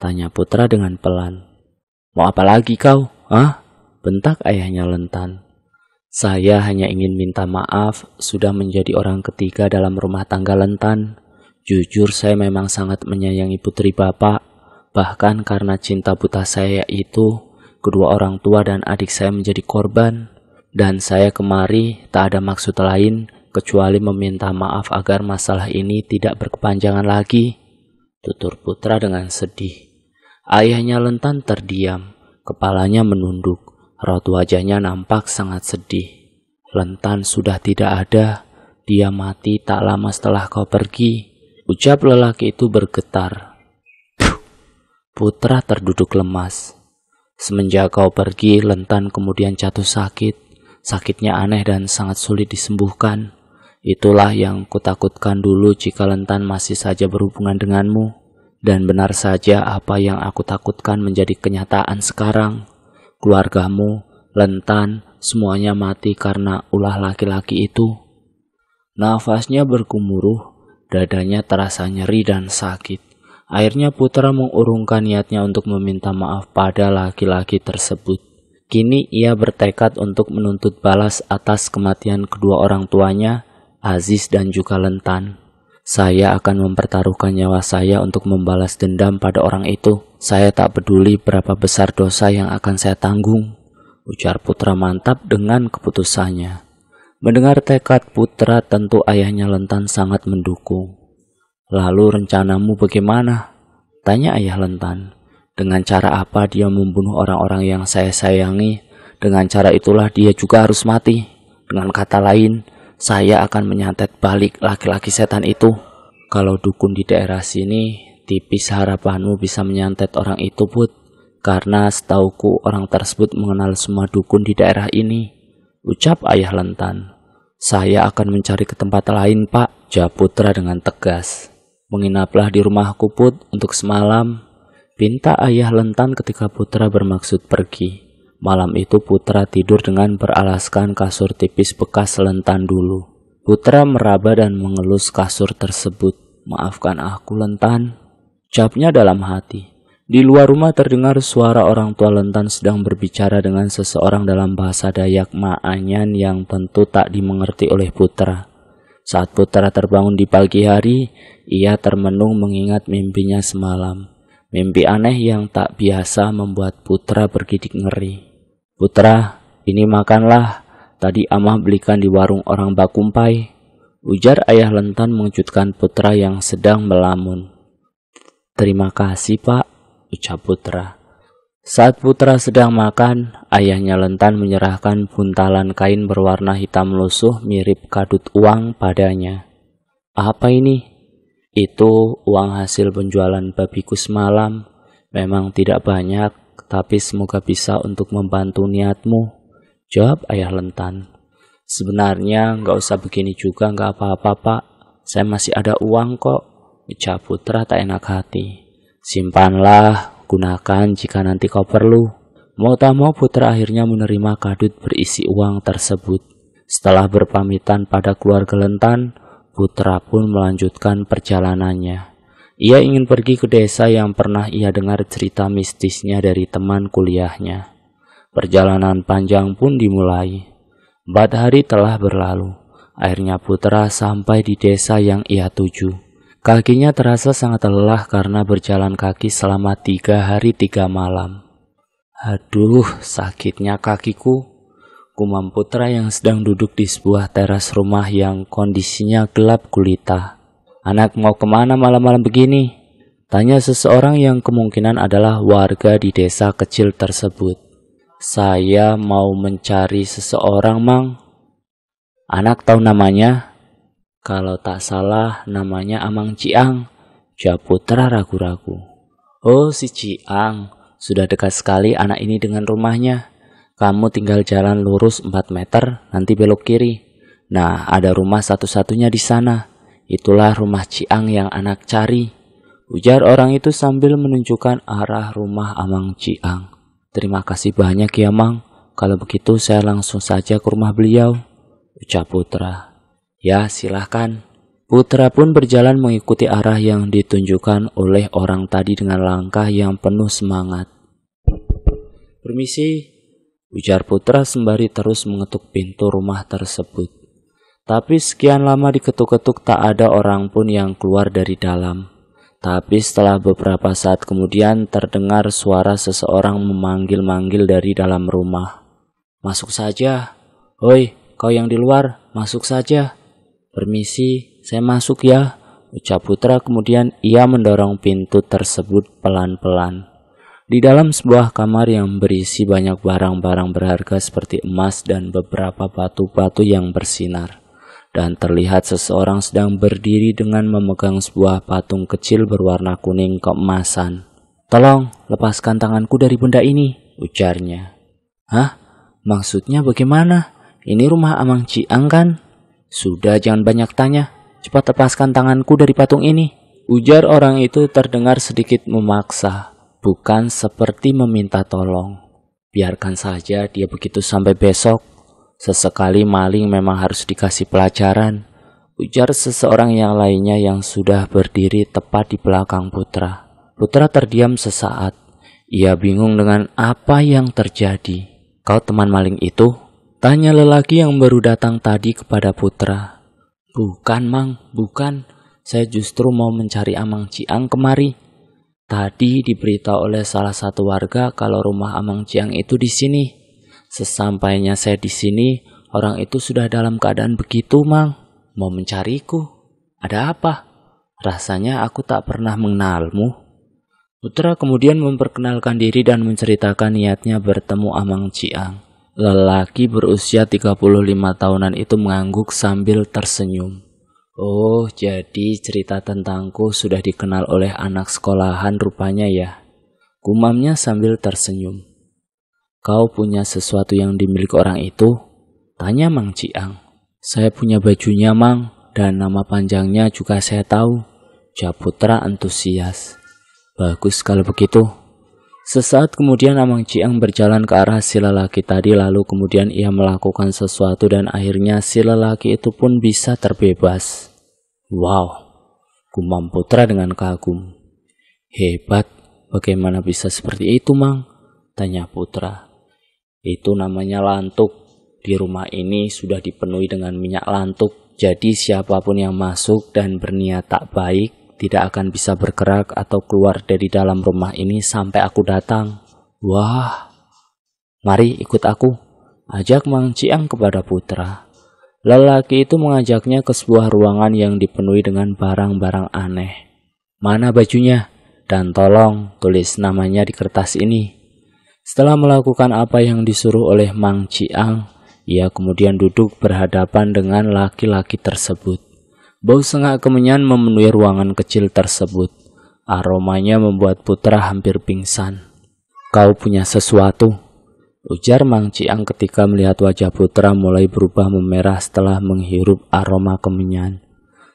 tanya Putra dengan pelan. "Mau apa lagi kau? Hah?" bentak ayahnya Lentan. "Saya hanya ingin minta maaf sudah menjadi orang ketiga dalam rumah tangga Lentan. Jujur saya memang sangat menyayangi putri Bapak. Bahkan karena cinta buta saya itu, kedua orang tua dan adik saya menjadi korban. Dan saya kemari tak ada maksud lain kecuali meminta maaf agar masalah ini tidak berkepanjangan lagi," tutur Putra dengan sedih. Ayahnya Lentan terdiam, kepalanya menunduk. Raut wajahnya nampak sangat sedih. "Lentan sudah tidak ada. Dia mati tak lama setelah kau pergi," ucap lelaki itu bergetar. Putra terduduk lemas. "Semenjak kau pergi, Lentan kemudian jatuh sakit. Sakitnya aneh dan sangat sulit disembuhkan. Itulah yang kutakutkan dulu jika Lentan masih saja berhubungan denganmu. Dan benar saja apa yang aku takutkan menjadi kenyataan sekarang. Keluargamu, Lentan, semuanya mati karena ulah laki-laki itu." Nafasnya bergemuruh, dadanya terasa nyeri dan sakit. Akhirnya Putra mengurungkan niatnya untuk meminta maaf pada laki-laki tersebut. Kini ia bertekad untuk menuntut balas atas kematian kedua orang tuanya, Aziz dan juga Lentan. "Saya akan mempertaruhkan nyawa saya untuk membalas dendam pada orang itu. Saya tak peduli berapa besar dosa yang akan saya tanggung," ujar Putra mantap dengan keputusannya. Mendengar tekad Putra, tentu ayahnya Lentan sangat mendukung. "Lalu rencanamu bagaimana?" tanya ayah Lentan. "Dengan cara apa dia membunuh orang-orang yang saya sayangi? Dengan cara itulah dia juga harus mati. Dengan kata lain, saya akan menyantet balik laki-laki setan itu. Kalau dukun di daerah sini, tipis harapanmu bisa menyantet orang itu, Put. Karena setauku orang tersebut mengenal semua dukun di daerah ini," ucap ayah Lentan. "Saya akan mencari ke tempat lain, Pak," jawab Putra dengan tegas. "Menginaplah di rumahku, Put, untuk semalam," pinta ayah Lentan ketika Putra bermaksud pergi. Malam itu Putra tidur dengan beralaskan kasur tipis bekas Lentan dulu. Putra meraba dan mengelus kasur tersebut. "Maafkan aku, Lentan," ucapnya dalam hati. Di luar rumah terdengar suara orang tua Lentan sedang berbicara dengan seseorang dalam bahasa Dayak Maanyan yang tentu tak dimengerti oleh Putra. Saat Putra terbangun di pagi hari, ia termenung mengingat mimpinya semalam. Mimpi aneh yang tak biasa membuat Putra bergidik ngeri. "Putra, ini makanlah. Tadi Amah belikan di warung orang Bakumpai," ujar ayah Lentan mengejutkan Putra yang sedang melamun. "Terima kasih, Pak," ucap Putra. Saat Putra sedang makan, ayahnya Lentan menyerahkan buntalan kain berwarna hitam lusuh mirip kadut uang padanya. "Apa ini?" "Itu uang hasil penjualan babiku semalam. Memang tidak banyak, tapi semoga bisa untuk membantu niatmu," jawab ayah Lentan. "Sebenarnya nggak usah begini juga, nggak apa-apa, Pak. Saya masih ada uang kok," ucap Putra tak enak hati. "Simpanlah, gunakan jika nanti kau perlu." Mau tak mau Putra akhirnya menerima kadut berisi uang tersebut. Setelah berpamitan pada keluarga Lentan, Putra pun melanjutkan perjalanannya. Ia ingin pergi ke desa yang pernah ia dengar cerita mistisnya dari teman kuliahnya. Perjalanan panjang pun dimulai. 4 hari telah berlalu. Akhirnya Putra sampai di desa yang ia tuju. Kakinya terasa sangat lelah karena berjalan kaki selama 3 hari 3 malam. "Aduh, sakitnya kakiku," gumam Putra yang sedang duduk di sebuah teras rumah yang kondisinya gelap gulita. "Anak mau kemana malam-malam begini?" tanya seseorang yang kemungkinan adalah warga di desa kecil tersebut. "Saya mau mencari seseorang, Mang." "Anak tahu namanya?" "Kalau tak salah namanya Amang Ciang," jawab Putra ragu-ragu. "Oh, si Ciang. Sudah dekat sekali anak ini dengan rumahnya. Kamu tinggal jalan lurus 4 meter, nanti belok kiri. Nah, ada rumah satu-satunya di sana. Itulah rumah Ciang yang anak cari," ujar orang itu sambil menunjukkan arah rumah Amang Ciang. "Terima kasih banyak ya, Mang. Kalau begitu saya langsung saja ke rumah beliau," ucap Putra. "Ya, silahkan." Putra pun berjalan mengikuti arah yang ditunjukkan oleh orang tadi dengan langkah yang penuh semangat. "Permisi," ujar Putra sembari terus mengetuk pintu rumah tersebut. Tapi sekian lama diketuk-ketuk tak ada orang pun yang keluar dari dalam. Tapi setelah beberapa saat kemudian terdengar suara seseorang memanggil-manggil dari dalam rumah. "Masuk saja. Hoi, kau yang di luar, masuk saja." "Permisi, saya masuk ya," ucap Putra, kemudian ia mendorong pintu tersebut pelan-pelan. Di dalam sebuah kamar yang berisi banyak barang-barang berharga seperti emas dan beberapa batu-batu yang bersinar. Dan terlihat seseorang sedang berdiri dengan memegang sebuah patung kecil berwarna kuning keemasan. "Tolong, lepaskan tanganku dari benda ini," ujarnya. "Hah? Maksudnya bagaimana? Ini rumah Amang Ciang kan?" "Sudah, jangan banyak tanya. Cepat lepaskan tanganku dari patung ini," ujar orang itu terdengar sedikit memaksa, bukan seperti meminta tolong. "Biarkan saja dia begitu sampai besok. Sesekali maling memang harus dikasih pelajaran," ujar seseorang yang lainnya yang sudah berdiri tepat di belakang Putra. Putra terdiam sesaat. Ia bingung dengan apa yang terjadi. "Kau teman maling itu?" tanya lelaki yang baru datang tadi kepada Putra. "Bukan, Mang, bukan. Saya justru mau mencari Amang Ciang kemari. Tadi diberitahu oleh salah satu warga kalau rumah Amang Ciang itu di sini. Sesampainya saya di sini, Orang itu sudah dalam keadaan begitu, Mang. Mau mencariku. Ada apa? Rasanya aku tak pernah mengenalmu. Putra kemudian memperkenalkan diri dan menceritakan niatnya bertemu Amang Ciang. Lelaki berusia 35 tahunan itu mengangguk sambil tersenyum. Oh, jadi cerita tentangku sudah dikenal oleh anak sekolahan rupanya ya. Gumamnya sambil tersenyum. Kau punya sesuatu yang dimiliki orang itu? Tanya Mang Ciang. Saya punya bajunya, Mang, dan nama panjangnya juga saya tahu. Jawab Putra antusias. Bagus kalau begitu. Sesaat kemudian Amang Ciang berjalan ke arah si lelaki tadi, lalu kemudian ia melakukan sesuatu dan akhirnya si lelaki itu pun bisa terbebas. Wow, gumam Putra dengan kagum. Hebat, bagaimana bisa seperti itu, Mang? Tanya Putra. Itu namanya lantuk. Di rumah ini sudah dipenuhi dengan minyak lantuk, jadi siapapun yang masuk dan berniat tak baik tidak akan bisa bergerak atau keluar dari dalam rumah ini sampai aku datang. Wah, mari ikut aku, ajak Mang Ciang kepada Putra. Lelaki itu mengajaknya ke sebuah ruangan yang dipenuhi dengan barang-barang aneh. Mana bajunya? Dan tolong tulis namanya di kertas ini. Setelah melakukan apa yang disuruh oleh Mang Ciang, ia kemudian duduk berhadapan dengan laki-laki tersebut. Bau sengak kemenyan memenuhi ruangan kecil tersebut. Aromanya membuat Putra hampir pingsan. Kau punya sesuatu, ujar Mang Ciang ketika melihat wajah Putra mulai berubah memerah setelah menghirup aroma kemenyan.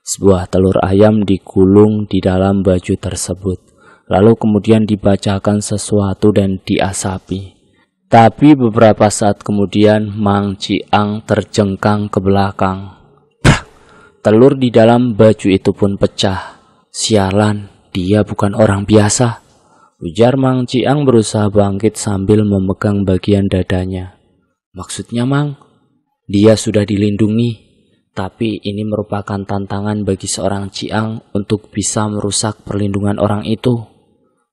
Sebuah telur ayam digulung di dalam baju tersebut, lalu kemudian dibacakan sesuatu dan diasapi. Tapi beberapa saat kemudian Mang Ciang terjengkang ke belakang. Telur di dalam baju itu pun pecah. Sialan, dia bukan orang biasa, ujar Mang Ciang berusaha bangkit sambil memegang bagian dadanya. Maksudnya, Mang, dia sudah dilindungi, tapi ini merupakan tantangan bagi seorang Ciang untuk bisa merusak perlindungan orang itu.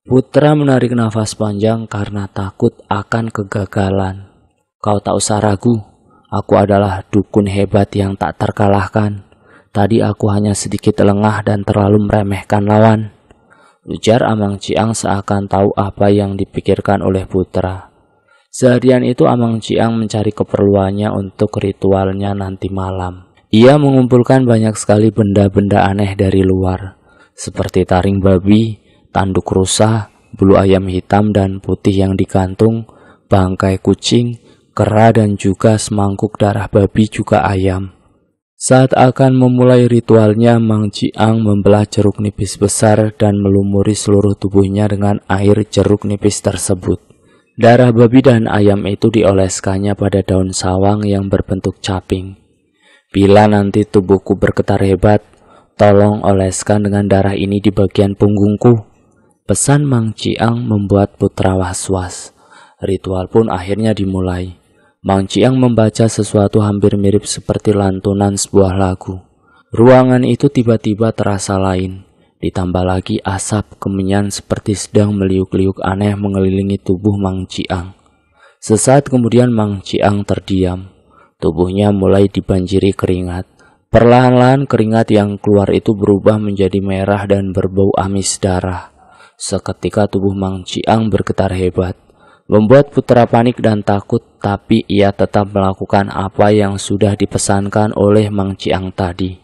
Putra menarik nafas panjang karena takut akan kegagalan. Kau tak usah ragu, aku adalah dukun hebat yang tak terkalahkan. Tadi aku hanya sedikit lengah dan terlalu meremehkan lawan, ujar Amang Ciang seakan tahu apa yang dipikirkan oleh Putra. Seharian itu Amang Ciang mencari keperluannya untuk ritualnya nanti malam. Ia mengumpulkan banyak sekali benda-benda aneh dari luar, seperti taring babi, tanduk rusa, bulu ayam hitam dan putih yang digantung, bangkai kucing, kera dan juga semangkuk darah babi juga ayam. Saat akan memulai ritualnya, Mang Ciang membelah jeruk nipis besar dan melumuri seluruh tubuhnya dengan air jeruk nipis tersebut. Darah babi dan ayam itu dioleskannya pada daun sawang yang berbentuk caping. Bila nanti tubuhku bergetar hebat, tolong oleskan dengan darah ini di bagian punggungku. Pesan Mang Ciang membuat Putra was-was. Ritual pun akhirnya dimulai. Mang Ciang membaca sesuatu hampir mirip seperti lantunan sebuah lagu. Ruangan itu tiba-tiba terasa lain. Ditambah lagi asap kemenyan seperti sedang meliuk-liuk aneh mengelilingi tubuh Mang Ciang. Sesaat kemudian Mang Ciang terdiam. Tubuhnya mulai dibanjiri keringat. Perlahan-lahan keringat yang keluar itu berubah menjadi merah dan berbau amis darah. Seketika tubuh Mang Ciang bergetar hebat, membuat Putra panik dan takut, tapi ia tetap melakukan apa yang sudah dipesankan oleh Mang Ciang tadi.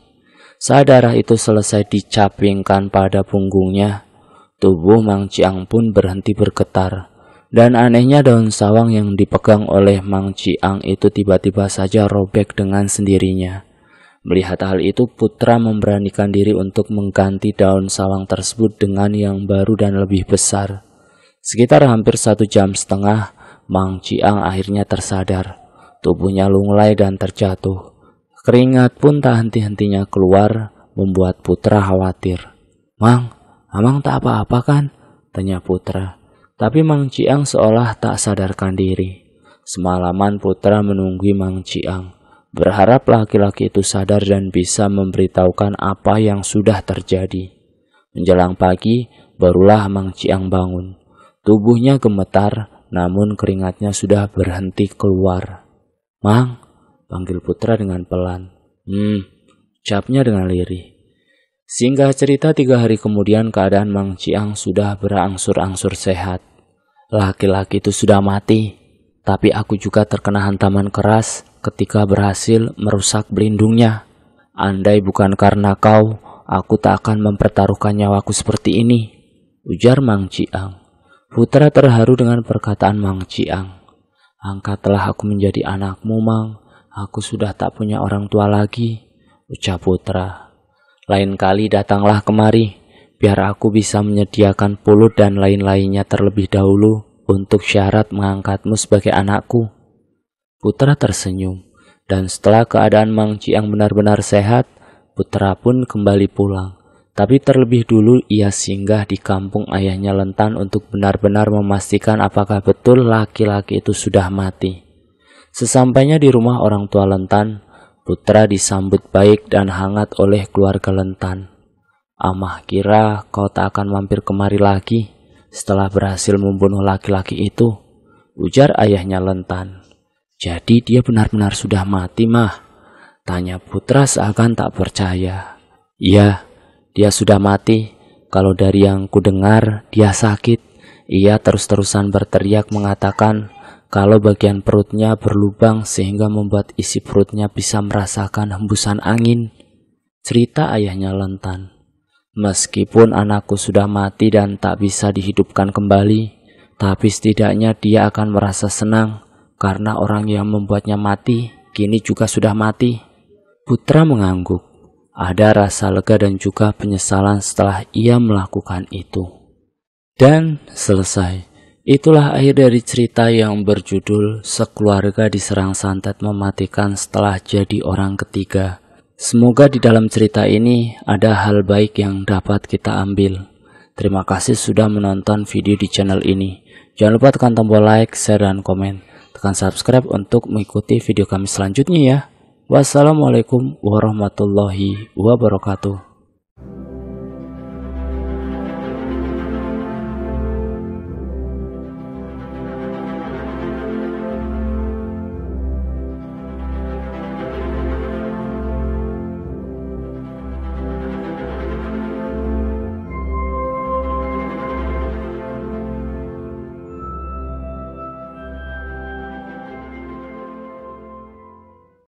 Saat darah itu selesai dicapingkan pada punggungnya, tubuh Mang Ciang pun berhenti bergetar. Dan anehnya daun sawang yang dipegang oleh Mang Ciang itu tiba-tiba saja robek dengan sendirinya. Melihat hal itu, Putra memberanikan diri untuk mengganti daun sawang tersebut dengan yang baru dan lebih besar. Sekitar hampir 1,5 jam, Mang Ciang akhirnya tersadar. Tubuhnya lunglai dan terjatuh. Keringat pun tak henti-hentinya keluar, membuat Putra khawatir. Mang, Amang tak apa-apa kan? Tanya Putra. Tapi Mang Ciang seolah tak sadarkan diri. Semalaman Putra menunggu Mang Ciang, berharap laki-laki itu sadar dan bisa memberitahukan apa yang sudah terjadi. Menjelang pagi, barulah Mang Ciang bangun. Tubuhnya gemetar, namun keringatnya sudah berhenti keluar. Mang, panggil Putra dengan pelan. Ucapnya dengan lirih. Singkat cerita 3 hari kemudian keadaan Mang Ciang sudah berangsur-angsur sehat. Laki-laki itu sudah mati, tapi aku juga terkena hantaman keras ketika berhasil merusak belindungnya. Andai bukan karena kau, aku tak akan mempertaruhkan nyawaku seperti ini, ujar Mang Ciang. Putra terharu dengan perkataan Mang Ciang. Angkatlah aku menjadi anakmu, Mang. Aku sudah tak punya orang tua lagi, ucap Putra. Lain kali datanglah kemari, biar aku bisa menyediakan pulut dan lain-lainnya terlebih dahulu untuk syarat mengangkatmu sebagai anakku. Putra tersenyum, dan setelah keadaan Mang Ciang benar-benar sehat, Putra pun kembali pulang. Tapi terlebih dulu ia singgah di kampung ayahnya Lentan untuk benar-benar memastikan apakah betul laki-laki itu sudah mati. Sesampainya di rumah orang tua Lentan, Putra disambut baik dan hangat oleh keluarga Lentan. Amah kira kau tak akan mampir kemari lagi setelah berhasil membunuh laki-laki itu, ujar ayahnya Lentan. Jadi dia benar-benar sudah mati, Mah? Tanya Putra seakan tak percaya. Iya, dia sudah mati. Kalau dari yang kudengar, dia sakit. Ia terus-terusan berteriak mengatakan kalau bagian perutnya berlubang sehingga membuat isi perutnya bisa merasakan hembusan angin. Cerita ayahnya Lentan. Meskipun anakku sudah mati dan tak bisa dihidupkan kembali, tapi setidaknya dia akan merasa senang karena orang yang membuatnya mati kini juga sudah mati. Putra mengangguk. Ada rasa lega dan juga penyesalan setelah ia melakukan itu. Dan selesai. Itulah akhir dari cerita yang berjudul Sekeluarga Diserang Santet Mematikan Setelah Jadi Orang Ketiga. Semoga di dalam cerita ini ada hal baik yang dapat kita ambil. Terima kasih sudah menonton video di channel ini. Jangan lupa tekan tombol like, share, dan komen. Tekan subscribe untuk mengikuti video kami selanjutnya ya. Wassalamualaikum warahmatullahi wabarakatuh.